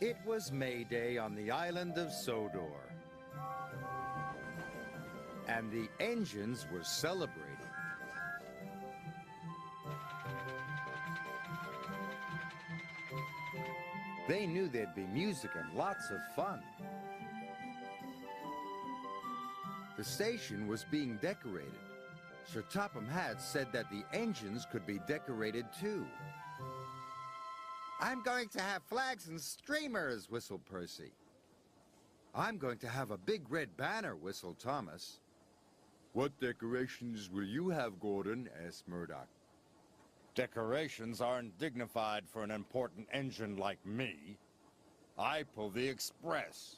It was May Day on the island of Sodor, and the engines were celebrating. They knew there'd be music and lots of fun. The station was being decorated. Sir Topham Hatt said that the engines could be decorated too. "I'm going to have flags and streamers," whistled Percy. "I'm going to have a big red banner," whistled Thomas. "What decorations will you have, Gordon?" asked Murdoch. "Decorations aren't dignified for an important engine like me. I pull the express."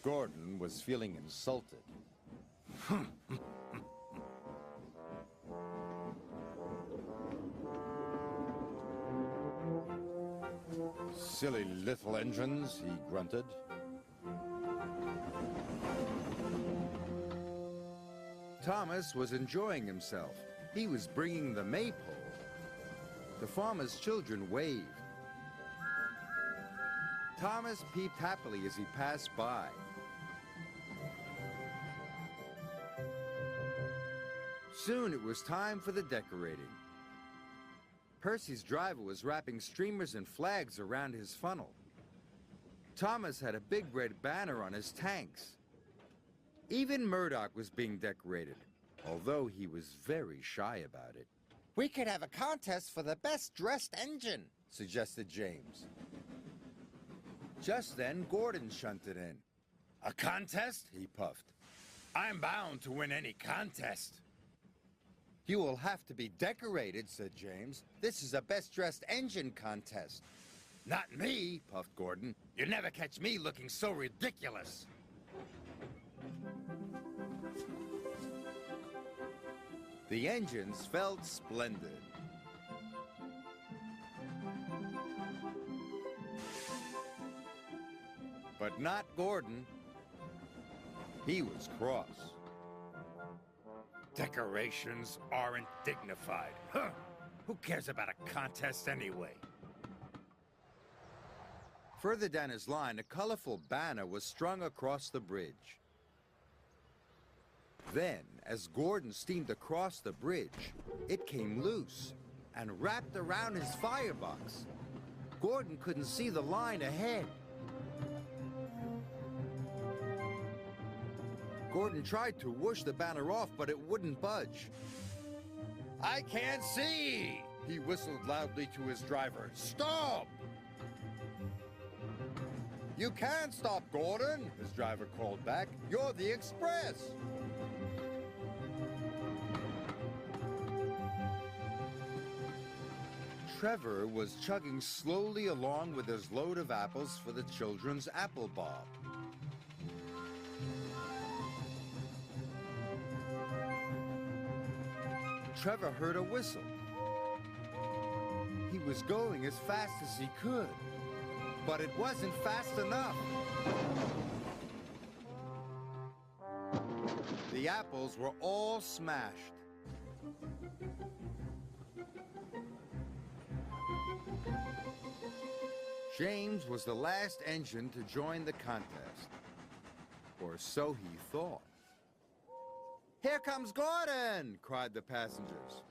Gordon was feeling insulted. "Silly little engines," he grunted. Thomas was enjoying himself. He was bringing the maypole. The farmer's children waved. Thomas peeped happily as he passed by. Soon it was time for the decorating. Percy's driver was wrapping streamers and flags around his funnel. Thomas had a big red banner on his tanks. Even Murdoch was being decorated, although he was very shy about it. "We could have a contest for the best-dressed engine," suggested James. Just then, Gordon shunted in. "A contest?" he puffed. "I'm bound to win any contest." "You will have to be decorated," said James. "This is a best-dressed engine contest." "Not me," puffed Gordon. "You never catch me looking so ridiculous." The engines felt splendid. But not Gordon. He was cross. "Decorations aren't dignified. Huh! Who cares about a contest anyway?" Further down his line, a colorful banner was strung across the bridge. Then, as Gordon steamed across the bridge, it came loose and wrapped around his firebox. Gordon couldn't see the line ahead. Gordon tried to whoosh the banner off, but it wouldn't budge. "I can't see!" He whistled loudly to his driver. "Stop!" "You can't stop, Gordon," his driver called back. "You're the express." Trevor was chugging slowly along with his load of apples for the children's apple bob. Trevor heard a whistle. He was going as fast as he could, but it wasn't fast enough. The apples were all smashed. James was the last engine to join the contest, or so he thought. "Here comes Gordon!" cried the passengers.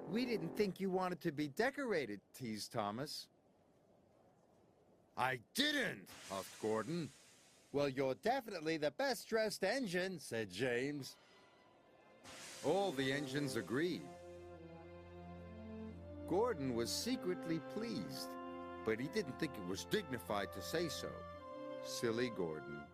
"We didn't think you wanted to be decorated," teased Thomas. "I didn't," huffed Gordon. "Well, you're definitely the best-dressed engine," said James. All the engines agreed. Gordon was secretly pleased, but he didn't think it was dignified to say so. Silly Gordon.